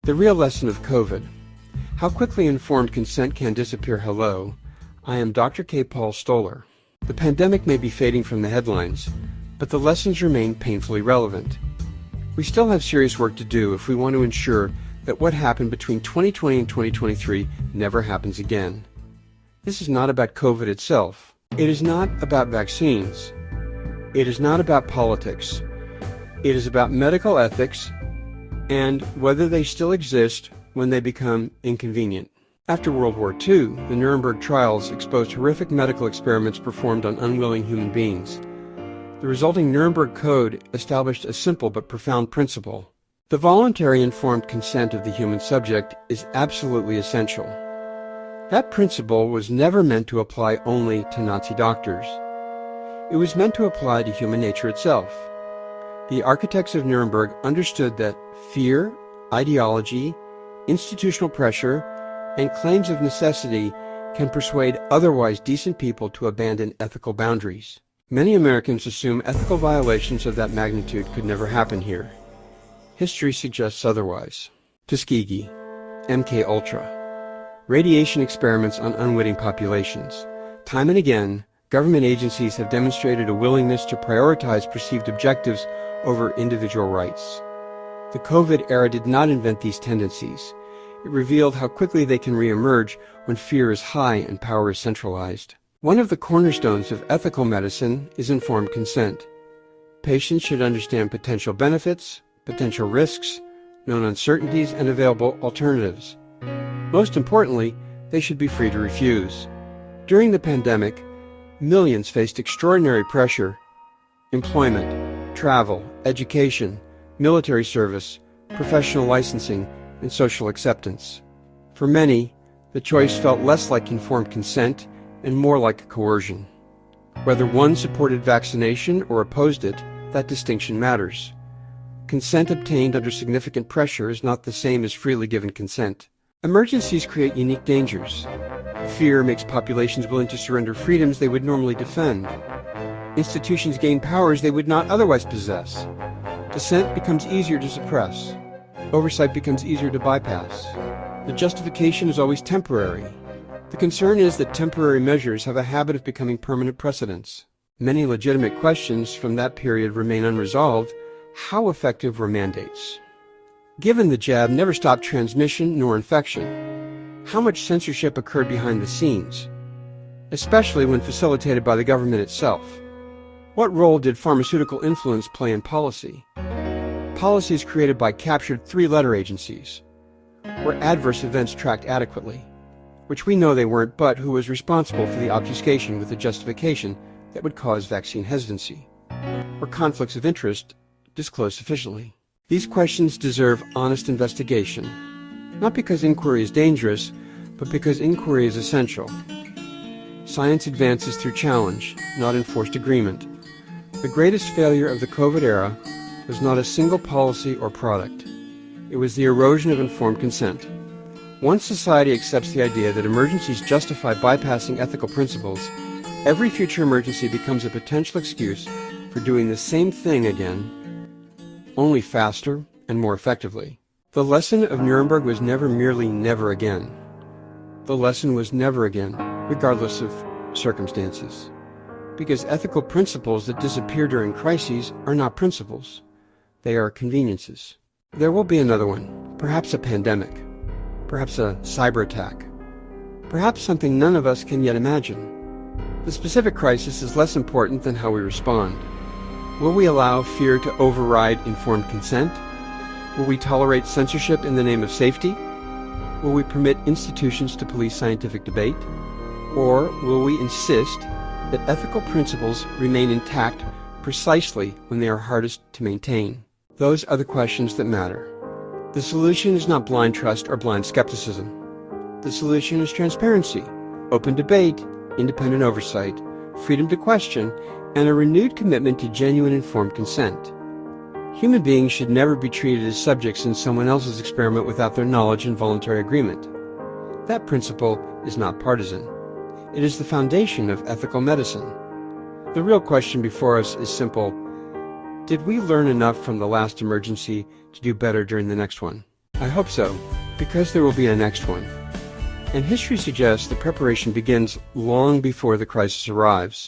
The real lesson of COVID. How quickly informed consent can disappear. Hello, I am Dr. K. Paul Stoller. The pandemic may be fading from the headlines, but the lessons remain painfully relevant. We still have serious work to do if we want to ensure that what happened between 2020 and 2023 never happens again. This is not about COVID itself. It is not about vaccines. It is not about politics. It is about medical ethics and whether they still exist when they become inconvenient. After World War II, the Nuremberg trials exposed horrific medical experiments performed on unwilling human beings. The resulting Nuremberg Code established a simple but profound principle. The voluntary informed consent of the human subject is absolutely essential. That principle was never meant to apply only to Nazi doctors. It was meant to apply to human nature itself. The architects of Nuremberg understood that fear, ideology, institutional pressure, and claims of necessity can persuade otherwise decent people to abandon ethical boundaries. Many Americans assume ethical violations of that magnitude could never happen here. History suggests otherwise. Tuskegee, MK-Ultra, radiation experiments on unwitting populations. Time and again, government agencies have demonstrated a willingness to prioritize perceived objectives over individual rights. The COVID era did not invent these tendencies. It revealed how quickly they can reemerge when fear is high and power is centralized. One of the cornerstones of ethical medicine is informed consent. Patients should understand potential benefits, potential risks, known uncertainties, and available alternatives. Most importantly, they should be free to refuse. During the pandemic, millions faced extraordinary pressure: employment, travel, education, military service, professional licensing, and social acceptance. For many, the choice felt less like informed consent and more like coercion. Whether one supported vaccination or opposed it, that distinction matters. Consent obtained under significant pressure is not the same as freely given consent. Emergencies create unique dangers. Fear makes populations willing to surrender freedoms they would normally defend. Institutions gain powers they would not otherwise possess. Dissent becomes easier to suppress. Oversight becomes easier to bypass. The justification is always temporary. The concern is that temporary measures have a habit of becoming permanent precedents. Many legitimate questions from that period remain unresolved. How effective were mandates? Given the jab never stopped transmission nor infection, how much censorship occurred behind the scenes, especially when facilitated by the government itself? What role did pharmaceutical influence play in policy? Policies created by captured three-letter agencies. Were adverse events tracked adequately? Which we know they weren't, but who was responsible for the obfuscation with the justification that would cause vaccine hesitancy? Were conflicts of interest disclosed sufficiently? These questions deserve honest investigation, not because inquiry is dangerous, but because inquiry is essential. Science advances through challenge, not enforced agreement. The greatest failure of the COVID era was not a single policy or product. It was the erosion of informed consent. Once society accepts the idea that emergencies justify bypassing ethical principles, every future emergency becomes a potential excuse for doing the same thing again, only faster and more effectively. The lesson of Nuremberg was never merely never again. The lesson was never again, regardless of circumstances. Because ethical principles that disappear during crises are not principles. They are conveniences. There will be another one, perhaps a pandemic, perhaps a cyber attack, perhaps something none of us can yet imagine. The specific crisis is less important than how we respond. Will we allow fear to override informed consent? Will we tolerate censorship in the name of safety? Will we permit institutions to police scientific debate? Or will we insist that ethical principles remain intact precisely when they are hardest to maintain? Those are the questions that matter. The solution is not blind trust or blind skepticism. The solution is transparency, open debate, independent oversight, freedom to question, and a renewed commitment to genuine informed consent. Human beings should never be treated as subjects in someone else's experiment without their knowledge and voluntary agreement. That principle is not partisan. It is the foundation of ethical medicine. The real question before us is simple. Did we learn enough from the last emergency to do better during the next one? I hope so, because there will be a next one. And history suggests that preparation begins long before the crisis arrives.